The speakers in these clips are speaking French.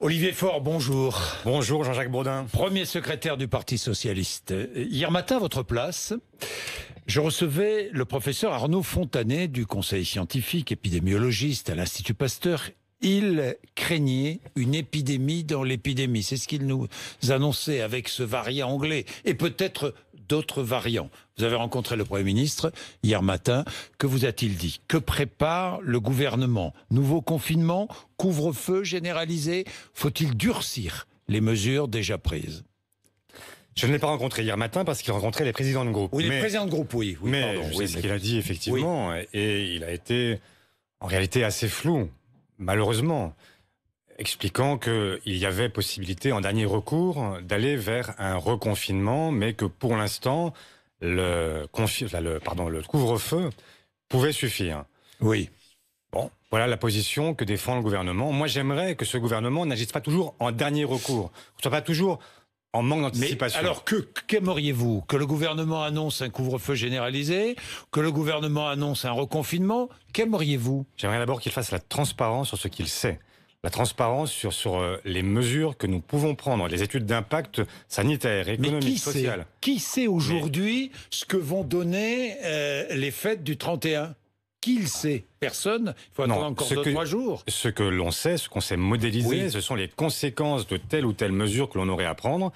Olivier Faure, bonjour. Bonjour Jean-Jacques Bourdin. Premier secrétaire du Parti Socialiste. Hier matin, à votre place, je recevais le professeur Arnaud Fontanet du Conseil scientifique, épidémiologiste à l'Institut Pasteur. Il craignait une épidémie dans l'épidémie. C'est ce qu'il nous annonçait avec ce variant anglais et peut-être d'autres variants. Vous avez rencontré le Premier ministre hier matin. Que vous a-t-il dit? Que prépare le gouvernement? Nouveau confinement? Couvre-feu généralisé? Faut-il durcir les mesures déjà prises? Je ne l'ai pas rencontré hier matin parce qu'il rencontrait les présidents de groupe. Oui, les présidents de groupe, oui. Mais je sais ce qu'il a dit, effectivement. Oui. Et il a été, en réalité, assez flou, malheureusement, expliquant qu'il y avait possibilité, en dernier recours, d'aller vers un reconfinement, mais que pour l'instant, le couvre-feu pouvait suffire. Oui. Bon, voilà la position que défend le gouvernement. Moi, j'aimerais que ce gouvernement n'agisse pas toujours en dernier recours, ne soit pas toujours en manque d'anticipation. Mais alors, qu'aimeriez-vous? Que le gouvernement annonce un couvre-feu généralisé? Que le gouvernement annonce un reconfinement? Qu'aimeriez-vous? J'aimerais d'abord qu'il fasse la transparence sur ce qu'il sait. La transparence sur les mesures que nous pouvons prendre, les études d'impact sanitaire, économique, social. Qui sait aujourd'hui ce que vont donner les fêtes du 31? Qui le sait? Personne. Il faut attendre encore 2-3 jours. Ce que l'on sait, ce qu'on sait modéliser, ce sont les conséquences de telle ou telle mesure que l'on aurait à prendre.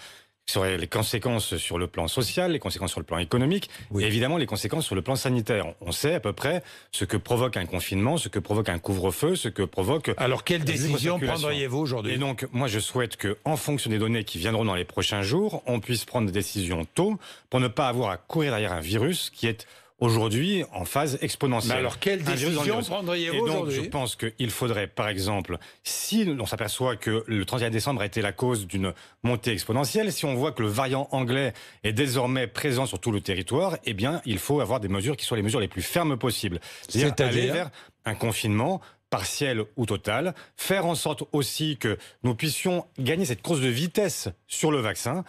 Ce seraient les conséquences sur le plan social, les conséquences sur le plan économique, et évidemment les conséquences sur le plan sanitaire. On sait à peu près ce que provoque un confinement, ce que provoque un couvre-feu, ce que provoque... Alors quelle décision prendriez-vous aujourd'hui? Et donc moi je souhaite qu'en fonction des données qui viendront dans les prochains jours, on puisse prendre des décisions tôt pour ne pas avoir à courir derrière un virus qui est aujourd'hui en phase exponentielle. Mais alors, quelle décision prendriez-vous aujourd'hui? Et donc, je pense qu'il faudrait, par exemple, si on s'aperçoit que le 31 décembre a été la cause d'une montée exponentielle, si on voit que le variant anglais est désormais présent sur tout le territoire, eh bien, il faut avoir des mesures qui soient les mesures les plus fermes possibles. C'est-à-dire aller vers un confinement partiel ou total, faire en sorte aussi que nous puissions gagner cette course de vitesse sur le vaccin,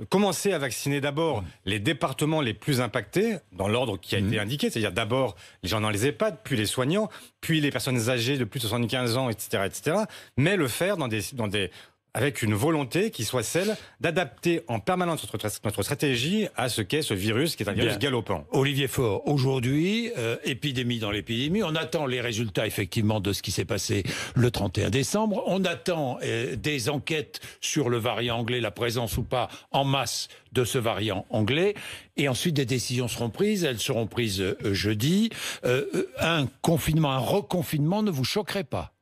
commencer à vacciner d'abord les départements les plus impactés, dans l'ordre qui a été indiqué, c'est-à-dire d'abord les gens dans les EHPAD, puis les soignants, puis les personnes âgées de plus de 75 ans, etc., mais le faire avec une volonté qui soit celle d'adapter en permanence notre stratégie à ce qu'est ce virus, qui est un virus galopant. Olivier Faure, aujourd'hui, épidémie dans l'épidémie, on attend les résultats effectivement de ce qui s'est passé le 31 décembre, on attend des enquêtes sur le variant anglais, la présence ou pas en masse de ce variant anglais, et ensuite des décisions seront prises, elles seront prises jeudi. Un confinement, un reconfinement ne vous choquerait pas?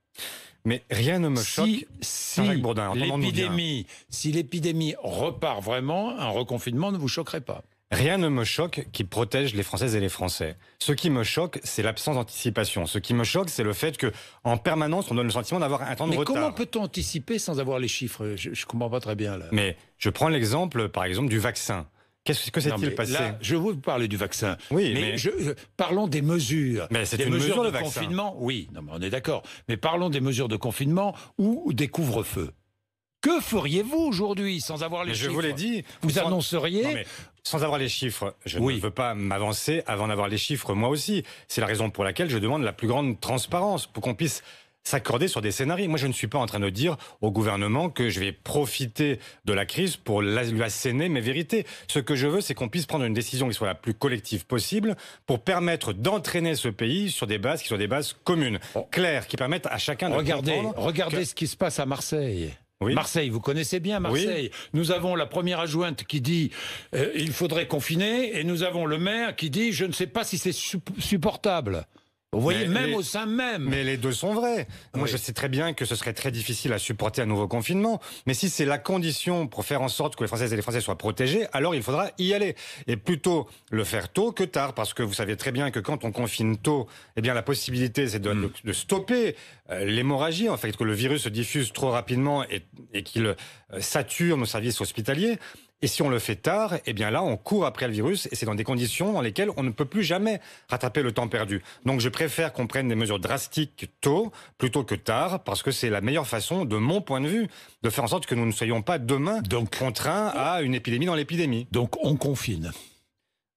Mais rien ne me choque. Si l'épidémie repart vraiment, un reconfinement ne vous choquerait pas? Rien ne me choque qui protège les Françaises et les Français. Ce qui me choque, c'est l'absence d'anticipation. Ce qui me choque, c'est le fait que, en permanence, on donne le sentiment d'avoir un temps de retard. Mais comment peut-on anticiper sans avoir les chiffres? Je ne comprends pas très bien là. Mais je prends l'exemple, par exemple, du vaccin. Qu'est-ce que s'est-il passé? Là, je vous parler du vaccin. Oui, mais parlons des mesures. Mais c'est une mesure de confinement. Oui, non, mais on est d'accord. Mais parlons des mesures de confinement ou des couvre-feux. Que feriez-vous aujourd'hui sans avoir les chiffres? Je vous l'ai dit. Vous annonceriez... Non, mais sans avoir les chiffres, je ne veux pas m'avancer avant d'avoir les chiffres moi aussi. C'est la raison pour laquelle je demande la plus grande transparence pour qu'on puisse s'accorder sur des scénarios. Moi, je ne suis pas en train de dire au gouvernement que je vais profiter de la crise pour lui asséner mes vérités. Ce que je veux, c'est qu'on puisse prendre une décision qui soit la plus collective possible pour permettre d'entraîner ce pays sur des bases qui soient des bases communes, claires, qui permettent à chacun de comprendre... Regardez ce qui se passe à Marseille. Oui. Marseille, vous connaissez bien Marseille. Oui. Nous avons la première adjointe qui dit il faudrait confiner, et nous avons le maire qui dit je ne sais pas si c'est supportable. Vous voyez, au sein même. Mais les deux sont vrais. Oui. Moi, je sais très bien que ce serait très difficile à supporter un nouveau confinement. Mais si c'est la condition pour faire en sorte que les Françaises et les Français soient protégés, alors il faudra y aller. Et plutôt le faire tôt que tard. Parce que vous savez très bien que quand on confine tôt, eh bien, la possibilité, c'est de stopper l'hémorragie, en fait, que le virus se diffuse trop rapidement et qu'il sature nos services hospitaliers. Et si on le fait tard, eh bien là, on court après le virus et c'est dans des conditions dans lesquelles on ne peut plus jamais rattraper le temps perdu. Donc je préfère qu'on prenne des mesures drastiques tôt plutôt que tard parce que c'est la meilleure façon, de mon point de vue, de faire en sorte que nous ne soyons pas demain contraints à une épidémie dans l'épidémie. Donc on confine.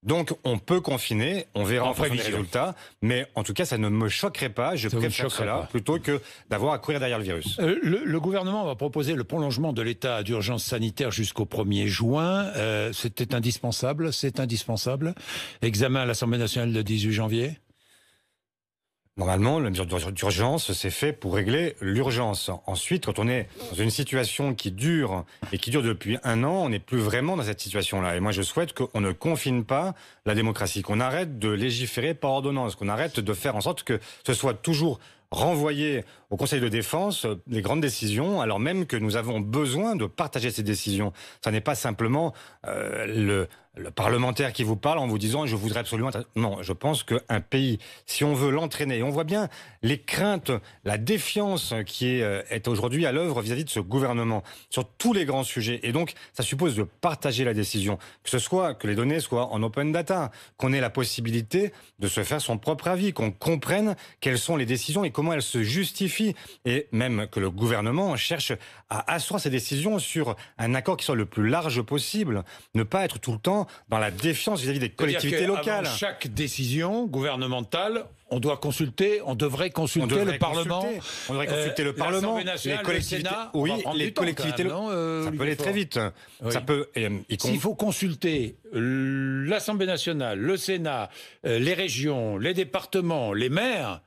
Donc, on peut confiner, on verra en fonction des prévision. résultats, mais en tout cas, ça ne me choquerait pas. Je Ça vous préfère choquerait cela pas. plutôt que d'avoir à courir derrière le virus. Le gouvernement va proposer le prolongement de l'état d'urgence sanitaire jusqu'au 1er juin. C'était indispensable, c'est indispensable. Examen à l'Assemblée nationale le 18 janvier. Normalement, la mesure d'urgence, c'est fait pour régler l'urgence. Ensuite, quand on est dans une situation qui dure et qui dure depuis 1 an, on n'est plus vraiment dans cette situation-là. Et moi, je souhaite qu'on ne confine pas la démocratie, qu'on arrête de légiférer par ordonnance, qu'on arrête de faire en sorte que ce soit toujours renvoyer au Conseil de défense les grandes décisions, alors même que nous avons besoin de partager ces décisions. Ça n'est pas simplement le parlementaire qui vous parle en vous disant « je voudrais absolument… » Non, je pense qu'un pays, si on veut l'entraîner, et on voit bien les craintes, la défiance qui est aujourd'hui à l'œuvre vis-à-vis de ce gouvernement sur tous les grands sujets. Et donc, ça suppose de partager la décision, que ce soit que les données soient en open data, qu'on ait la possibilité de se faire son propre avis, qu'on comprenne quelles sont les décisions et comment elles se justifient, et même que le gouvernement cherche à asseoir ses décisions sur un accord qui soit le plus large possible, ne pas être tout le temps dans la défiance vis-à-vis des collectivités locales. Avant chaque décision gouvernementale, on devrait consulter le Parlement. On devrait consulter le Parlement, les collectivités. Oui, les collectivités. Ça peut aller très vite. Oui. Ça peut. S'il faut consulter l'Assemblée nationale, le Sénat, les régions, les départements, les maires,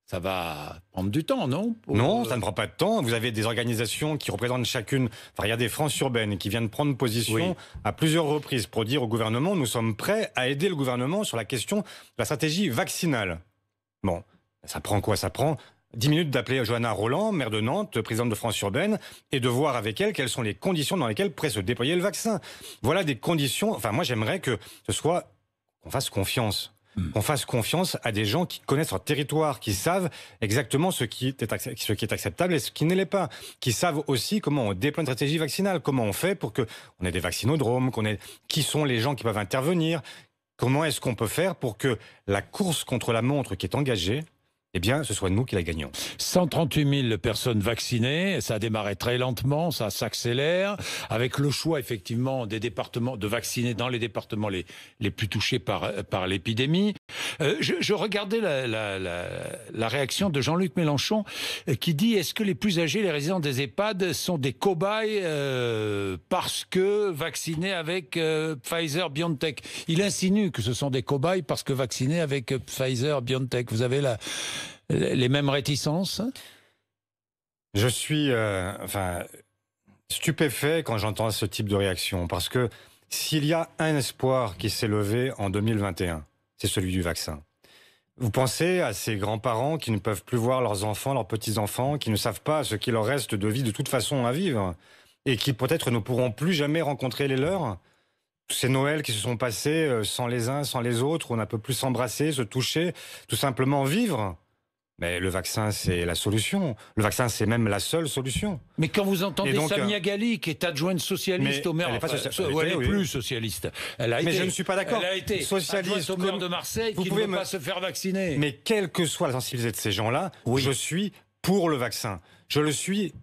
ça va prendre du temps, non? Non, ça ne prend pas de temps. Vous avez des organisations qui représentent chacune. Enfin, regardez France Urbaine qui vient de prendre position à plusieurs reprises pour dire au gouvernement nous sommes prêts à aider le gouvernement sur la question de la stratégie vaccinale. Bon, ça prend quoi? Ça prend 10 minutes d'appeler Johanna Roland, maire de Nantes, présidente de France Urbaine, et de voir avec elle quelles sont les conditions dans lesquelles pourrait se déployer le vaccin. Voilà des conditions. Enfin, moi, j'aimerais que ce soit qu'on fasse confiance. Qu'on fasse confiance à des gens qui connaissent leur territoire, qui savent exactement ce qui est acceptable et ce qui ne l'est pas, qui savent aussi comment on déploie une stratégie vaccinale, comment on fait pour qu'on ait des vaccinodromes, qui sont les gens qui peuvent intervenir, comment est-ce qu'on peut faire pour que la course contre la montre qui est engagée, eh bien, ce soit nous qui la gagnons. 138 000 personnes vaccinées, ça a démarré très lentement, ça s'accélère, avec le choix effectivement des départements de vacciner dans les départements les plus touchés par l'épidémie. Je regardais la réaction de Jean-Luc Mélenchon qui dit: est-ce que les plus âgés, les résidents des EHPAD sont des cobayes parce que vaccinés avec Pfizer-BioNTech? Il insinue que ce sont des cobayes parce que vaccinés avec Pfizer-BioNTech. Vous avez les mêmes réticences? Je suis stupéfait quand j'entends ce type de réaction, parce que s'il y a un espoir qui s'est levé en 2021, c'est celui du vaccin. Vous pensez à ces grands-parents qui ne peuvent plus voir leurs enfants, leurs petits-enfants, qui ne savent pas ce qu'il leur reste de vie de toute façon à vivre, et qui peut-être ne pourront plus jamais rencontrer les leurs. Ces Noëls qui se sont passés sans les uns, sans les autres, où on ne peut plus s'embrasser, se toucher, tout simplement vivre. Mais le vaccin, c'est la solution. Le vaccin, c'est même la seule solution. Mais quand vous entendez donc, Samia Ghali, qui est adjointe socialiste au maire, elle est plus socialiste. Mais je ne suis pas d'accord. Elle a été socialiste au maire de Marseille, qui ne veut pas se faire vacciner. Mais quelle que soit la sensibilité de ces gens-là, je suis pour le vaccin. Je le suis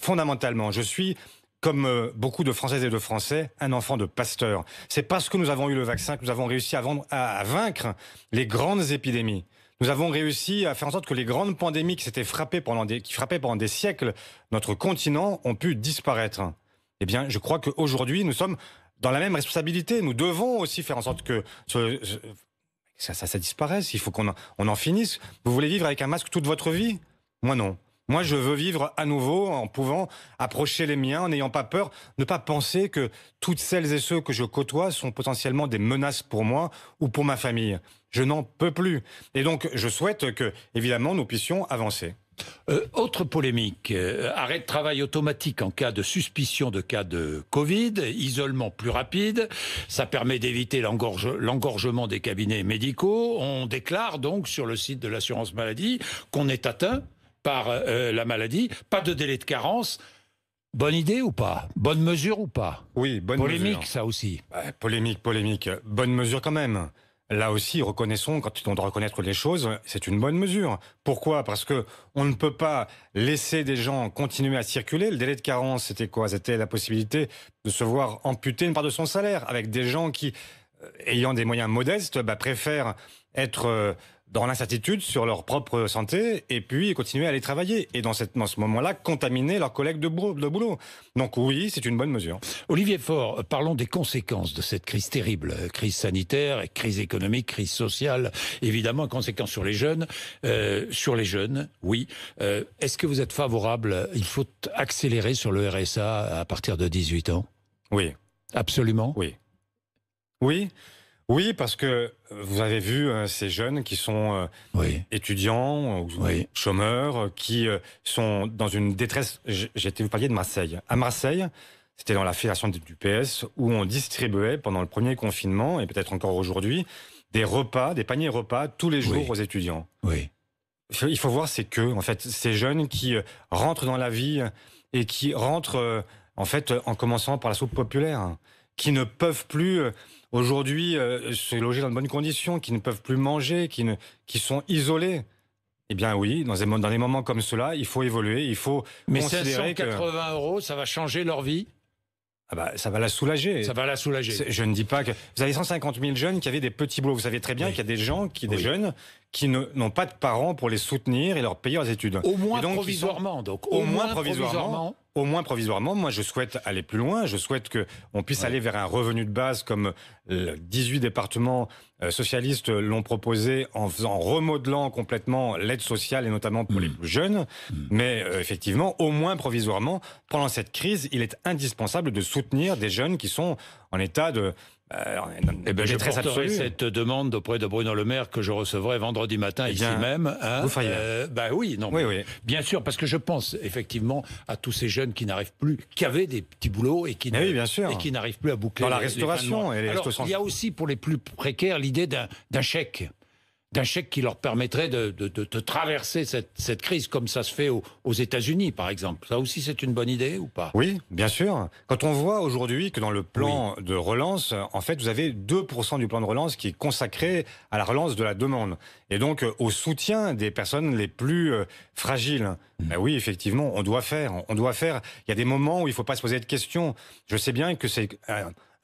fondamentalement. Je suis, comme beaucoup de Françaises et de Français, un enfant de Pasteur. C'est parce que nous avons eu le vaccin que nous avons réussi à vaincre les grandes épidémies. Nous avons réussi à faire en sorte que les grandes pandémies qui frappaient pendant des siècles notre continent ont pu disparaître. Eh bien, je crois qu'aujourd'hui, nous sommes dans la même responsabilité. Nous devons aussi faire en sorte que ça disparaisse. Il faut qu'on en finisse. Vous voulez vivre avec un masque toute votre vie? Moi, non. Moi, je veux vivre à nouveau en pouvant approcher les miens, en n'ayant pas peur, ne pas penser que toutes celles et ceux que je côtoie sont potentiellement des menaces pour moi ou pour ma famille. Je n'en peux plus. Et donc, je souhaite que, évidemment, nous puissions avancer. Autre polémique, arrêt de travail automatique en cas de suspicion de cas de Covid, isolement plus rapide, ça permet d'éviter l'engorgement des cabinets médicaux. On déclare donc sur le site de l'assurance maladie qu'on est atteint par la maladie, pas de délai de carence. Bonne idée ou pas? Bonne mesure ou pas? Oui, bonne mesure. Polémique, ça aussi. Polémique. Bonne mesure quand même. Là aussi, reconnaissons, quand on doit reconnaître les choses, c'est une bonne mesure. Pourquoi? Parce que on ne peut pas laisser des gens continuer à circuler. Le délai de carence, c'était quoi? C'était la possibilité de se voir amputer une part de son salaire, avec des gens qui ayant des moyens modestes, préfèrent être dans l'incertitude sur leur propre santé et puis continuer à aller travailler. Et dans ce moment-là, contaminer leurs collègues de boulot. Donc oui, c'est une bonne mesure. Olivier Faure, parlons des conséquences de cette crise terrible. Crise sanitaire, crise économique, crise sociale, évidemment, conséquences sur les jeunes. Oui. Est-ce que vous êtes favorable? Il faut accélérer sur le RSA à partir de 18 ans? Oui. Absolument? Oui. Oui. Oui, parce que vous avez vu ces jeunes qui sont étudiants ou chômeurs, qui sont dans une détresse. Vous parliez de Marseille. À Marseille, c'était dans la fédération du PS, où on distribuait pendant le premier confinement, et peut-être encore aujourd'hui, des paniers repas tous les jours aux étudiants. Oui. Il faut voir, c'est que, en fait, ces jeunes qui rentrent dans la vie et qui rentrent, en commençant par la soupe populaire, qui ne peuvent plus aujourd'hui se loger dans de bonnes conditions, qui ne peuvent plus manger, qui sont isolés. Eh bien oui, dans des moments comme cela, il faut évoluer, il faut considérer que... Mais 580 €, ça va changer leur vie? Ça va la soulager. Ça va la soulager. Je ne dis pas que... Vous avez 150 000 jeunes qui avaient des petits boulots. Vous savez très bien qu'il y a des gens, des jeunes, qui n'ont pas de parents pour les soutenir et leur payer leurs études. Au moins provisoirement, donc. Au moins provisoirement. Au moins provisoirement. Moi, je souhaite aller plus loin. Je souhaite qu'on puisse aller vers un revenu de base comme 18 départements socialistes l'ont proposé en remodelant complètement l'aide sociale et notamment pour les plus jeunes. Mais effectivement, au moins provisoirement, pendant cette crise, il est indispensable de soutenir des jeunes qui sont en état de... je porterai cette demande auprès de Bruno Le Maire que je recevrai vendredi matin ici même. Vous feriez. Oui. Bien sûr, parce que je pense effectivement à tous ces jeunes qui n'arrivent plus, qui avaient des petits boulots et qui n'arrivent plus à boucler. Dans la restauration. Il y a aussi pour les plus précaires l'idée d'un chèque. D'un chèque qui leur permettrait de traverser cette crise, comme ça se fait aux États-Unis, par exemple. Ça aussi, c'est une bonne idée ou pas? Oui, bien sûr. Quand on voit aujourd'hui que dans le plan de relance, en fait, vous avez 2% du plan de relance qui est consacré à la relance de la demande. Et donc, au soutien des personnes les plus fragiles. Oui, effectivement, on doit faire. Il y a des moments où il ne faut pas se poser de questions. Je sais bien que c'est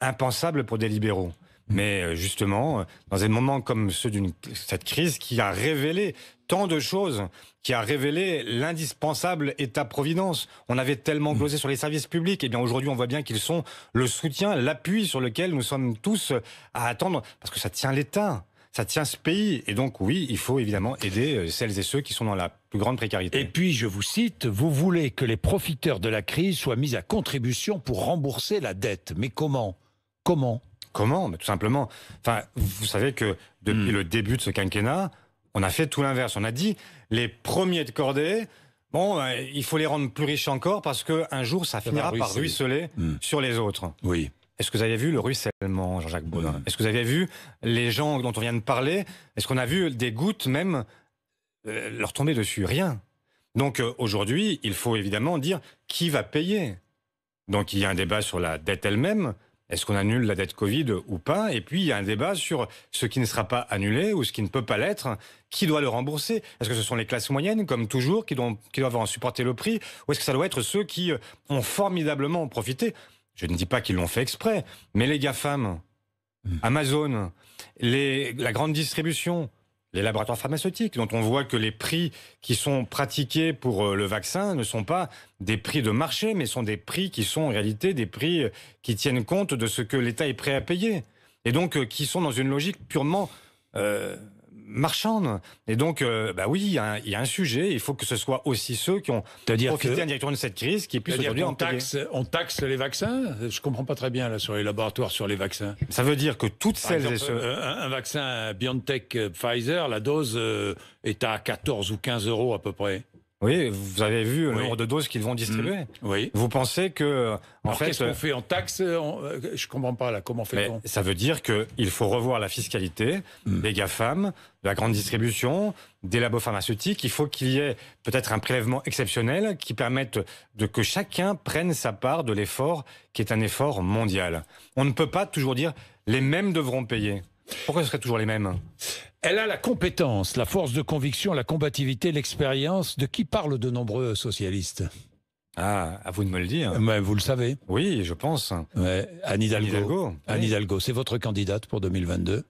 impensable pour des libéraux. Mais justement, dans des moments comme ceux cette crise qui a révélé tant de choses, qui a révélé l'indispensable État-providence. On avait tellement glosé sur les services publics. Et bien aujourd'hui, on voit bien qu'ils sont le soutien, l'appui sur lequel nous sommes tous à attendre, parce que ça tient l'État. Ça tient ce pays. Et donc, oui, il faut évidemment aider celles et ceux qui sont dans la plus grande précarité. Et puis, je vous cite, vous voulez que les profiteurs de la crise soient mis à contribution pour rembourser la dette. Mais comment? Comment? Tout simplement. Vous savez que depuis le début de ce quinquennat, on a fait tout l'inverse. On a dit, les premiers de cordée, il faut les rendre plus riches encore parce qu'un jour, ça finira par ruisseler sur les autres. Oui. Est-ce que vous avez vu le ruissellement, Jean-Jacques Baudin? Est-ce que vous avez vu les gens dont on vient de parler? Est-ce qu'on a vu des gouttes même leur tomber dessus? Rien. Donc aujourd'hui, il faut évidemment dire qui va payer. Donc il y a un débat sur la dette elle-même. Est-ce qu'on annule la dette Covid ou pas? Et puis, il y a un débat sur ce qui ne sera pas annulé ou ce qui ne peut pas l'être. Qui doit le rembourser? Est-ce que ce sont les classes moyennes, comme toujours, qui doivent en supporter le prix? Ou est-ce que ça doit être ceux qui ont formidablement profité? Je ne dis pas qu'ils l'ont fait exprès, mais les GAFAM, Amazon, la grande distribution, les laboratoires pharmaceutiques, dont on voit que les prix qui sont pratiqués pour le vaccin ne sont pas des prix de marché, mais sont des prix qui sont en réalité des prix qui tiennent compte de ce que l'État est prêt à payer. Et donc, qui sont dans une logique purement marchande. Et donc, oui, il y a un sujet. Il faut que ce soit aussi ceux qui ont profité indirectement de cette crise qui puissent aujourd'hui en payer. On taxe les vaccins? Je comprends pas très bien là sur les laboratoires sur les vaccins. Ça veut dire que toutes celles et ceux... Un vaccin BioNTech Pfizer, la dose est à 14 ou 15 € à peu près. Oui, vous avez vu le nombre de doses qu'ils vont distribuer. Oui. Vous pensez que... qu'est-ce qu'on fait en taxe? Je comprends pas là, comment fait-on? Ça veut dire qu'il faut revoir la fiscalité des GAFAM, de la grande distribution, des labos pharmaceutiques. Il faut qu'il y ait peut-être un prélèvement exceptionnel qui permette que chacun prenne sa part de l'effort qui est un effort mondial. On ne peut pas toujours dire les mêmes devront payer. Pourquoi ce serait toujours les mêmes? Elle a la compétence, la force de conviction, la combativité, l'expérience de qui parlent de nombreux socialistes. Ah, à vous de me le dire. Mais vous le savez. Oui, je pense. Ouais, Anne Hidalgo. Anne Oui. Hidalgo, c'est votre candidate pour 2022?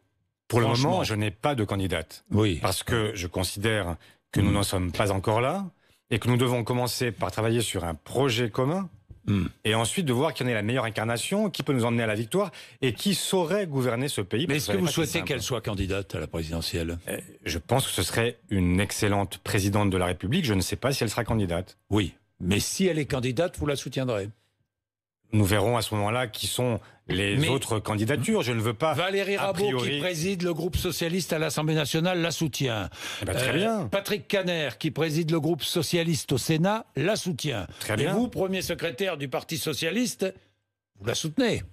Pour le Franchement. moment, je n'ai pas de candidate. Oui. Parce que je considère que nous n'en sommes pas encore là et que nous devons commencer par travailler sur un projet commun et ensuite de voir qui en est la meilleure incarnation, qui peut nous emmener à la victoire et qui saurait gouverner ce pays. Mais est-ce que vous souhaitez qu'elle soit candidate à la présidentielle? Je pense que ce serait une excellente présidente de la République. Je ne sais pas si elle sera candidate. Oui. Mais si elle est candidate, vous la soutiendrez? Nous verrons à ce moment-là qui sont les autres candidatures. Je ne veux pas. Valérie a Rabault, priori... qui préside le groupe socialiste à l'Assemblée nationale, la soutient. Eh ben, très bien. Patrick Kanner, qui préside le groupe socialiste au Sénat, la soutient. Très bien. Et vous, premier secrétaire du Parti socialiste, vous la soutenez?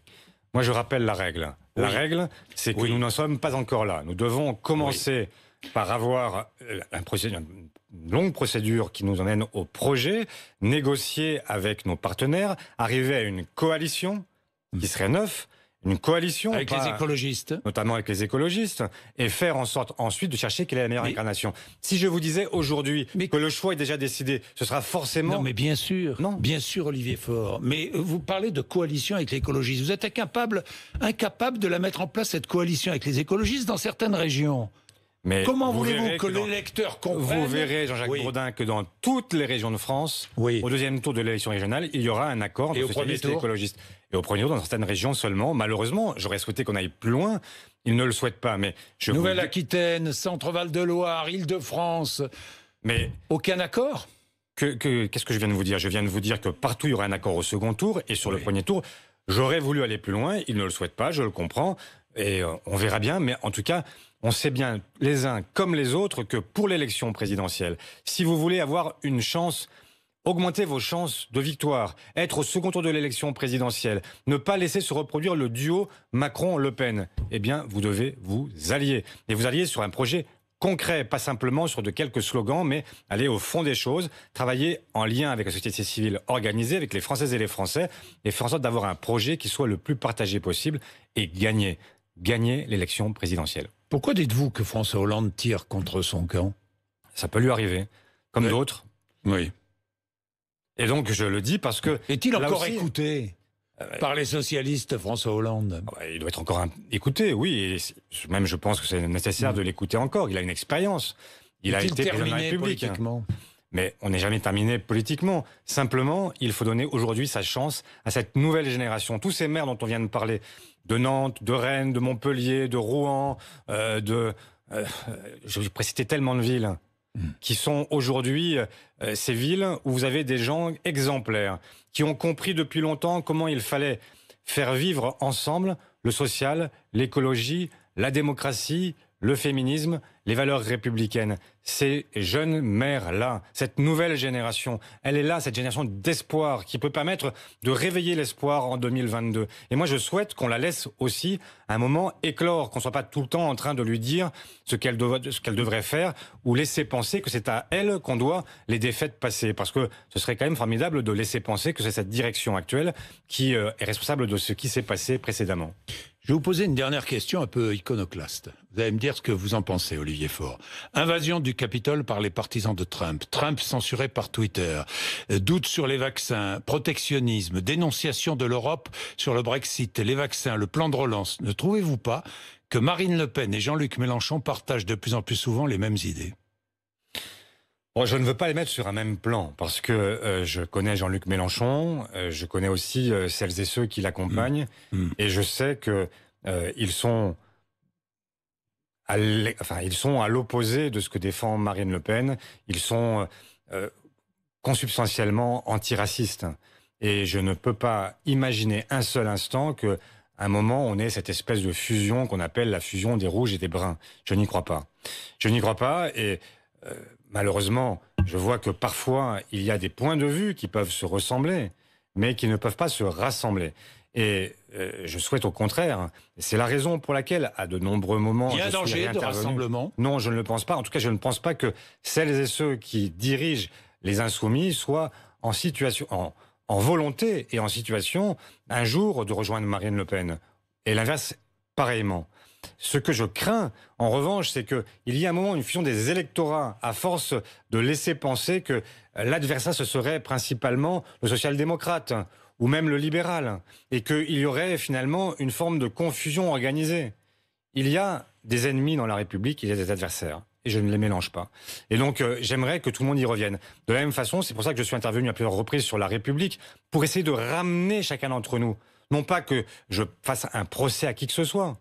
Moi, je rappelle la règle. La Oui. règle, c'est que Oui. nous n'en sommes pas encore là. Nous devons commencer par avoir une longue procédure qui nous emmène au projet, négocier avec nos partenaires, arriver à une coalition qui serait neuve, une coalition Avec les écologistes. notamment avec les écologistes, et faire en sorte ensuite de chercher quelle est la meilleure incarnation. Si je vous disais aujourd'hui que le choix est déjà décidé, ce sera forcément... Non, mais bien sûr. Non. Bien sûr, Olivier Faure. Mais vous parlez de coalition avec les écologistes. Vous êtes incapable de la mettre en place, cette coalition avec les écologistes, dans certaines régions. Mais Comment vous voulez-vous verrez que dans- l'électeur comprenne? Vous verrez, Jean-Jacques Bourdin, que dans toutes les régions de France, Oui. au deuxième tour de l'élection régionale, il y aura un accord Et entre au premier socialistes et tour écologistes. Et au premier tour, dans certaines régions seulement. Malheureusement, j'aurais souhaité qu'on aille plus loin. Ils ne le souhaitent pas. Mais je vous le dis- Nouvelle-Aquitaine, Centre-Val de Loire, Île-de-France. Mais Aucun accord? qu'est-ce que je viens de vous dire? Je viens de vous dire que partout, il y aura un accord au second tour. Et sur le premier tour, j'aurais voulu aller plus loin. Ils ne le souhaitent pas, je le comprends. Et on verra bien. Mais en tout cas, on sait bien, les uns comme les autres, que pour l'élection présidentielle, si vous voulez avoir une chance, augmenter vos chances de victoire, être au second tour de l'élection présidentielle, ne pas laisser se reproduire le duo Macron-Le Pen, eh bien, vous devez vous allier. Et vous allier sur un projet concret, pas simplement sur de quelques slogans, mais aller au fond des choses, travailler en lien avec la société civile organisée, avec les Françaises et les Français, et faire en sorte d'avoir un projet qui soit le plus partagé possible et gagner l'élection présidentielle. Pourquoi dites-vous que François Hollande tire contre son camp? Ça peut lui arriver, comme Oui. d'autres. Oui. Et donc, je le dis parce que... Est-il là encore aussi- écouté par les socialistes, François Hollande? Il doit être encore écouté, oui. Et même, je pense que c'est nécessaire de l'écouter encore. Il a une expérience. Il a Est-il été président de la terminé République. politiquement? Mais on n'est jamais terminé politiquement. Simplement, il faut donner aujourd'hui sa chance à cette nouvelle génération. Tous ces maires dont on vient de parler, de Nantes, de Rennes, de Montpellier, de Rouen, je pourrais citer tellement de villes qui sont aujourd'hui ces villes où vous avez des gens exemplaires, qui ont compris depuis longtemps comment il fallait faire vivre ensemble le social, l'écologie, la démocratie, le féminisme, les valeurs républicaines. Ces jeunes mères-là, cette nouvelle génération, elle est là, cette génération d'espoir qui peut permettre de réveiller l'espoir en 2022. Et moi, je souhaite qu'on la laisse aussi un moment éclore, qu'on ne soit pas tout le temps en train de lui dire ce qu'elle devrait faire ou laisser penser que c'est à elle qu'on doit les défaites passées. Parce que ce serait quand même formidable de laisser penser que c'est cette direction actuelle qui est responsable de ce qui s'est passé précédemment. Je vais vous poser une dernière question un peu iconoclaste. Vous allez me dire ce que vous en pensez, Olivier Faure. Invasion du Capitole par les partisans de Trump. Trump censuré par Twitter. Doute sur les vaccins. Protectionnisme. Dénonciation de l'Europe sur le Brexit. Les vaccins. Le plan de relance. Ne trouvez-vous pas que Marine Le Pen et Jean-Luc Mélenchon partagent de plus en plus souvent les mêmes idées? Bon, je ne veux pas les mettre sur un même plan parce que je connais Jean-Luc Mélenchon, je connais aussi celles et ceux qui l'accompagnent et je sais que ils sont à l'opposé de ce que défend Marine Le Pen. Ils sont consubstantiellement antiracistes et je ne peux pas imaginer un seul instant que à un moment, on ait cette espèce de fusion qu'on appelle la fusion des rouges et des bruns. Je n'y crois pas. Je n'y crois pas et malheureusement, je vois que parfois, il y a des points de vue qui peuvent se ressembler, mais qui ne peuvent pas se rassembler. Et je souhaite au contraire, c'est la raison pour laquelle, à de nombreux moments... Il y a un je suis danger de réintervenu. rassemblement? Non, je ne le pense pas. En tout cas, je ne pense pas que celles et ceux qui dirigent les Insoumis soient en situation, en volonté et en situation, un jour, de rejoindre Marine Le Pen. Et l'inverse, pareillement. Ce que je crains, en revanche, c'est qu'il y ait un moment une fusion des électorats à force de laisser penser que l'adversaire, ce serait principalement le social-démocrate ou même le libéral, et qu'il y aurait finalement une forme de confusion organisée. Il y a des ennemis dans la République, il y a des adversaires. Et je ne les mélange pas. Et donc, j'aimerais que tout le monde y revienne. De la même façon, c'est pour ça que je suis intervenu à plusieurs reprises sur la République, pour essayer de ramener chacun d'entre nous. Non pas que je fasse un procès à qui que ce soit,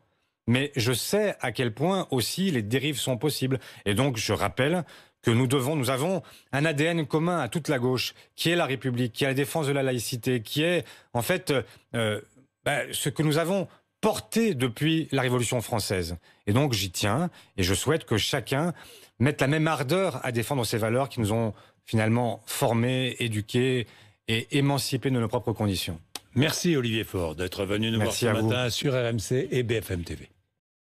mais je sais à quel point aussi les dérives sont possibles. Et donc, je rappelle que nous avons un ADN commun à toute la gauche, qui est la République, qui est la défense de la laïcité, qui est en fait ce que nous avons porté depuis la Révolution française. Et donc j'y tiens, et je souhaite que chacun mette la même ardeur à défendre ces valeurs qui nous ont finalement formés, éduqués et émancipés de nos propres conditions. Merci Olivier Faure d'être venu nous voir ce matin sur RMC et BFM TV.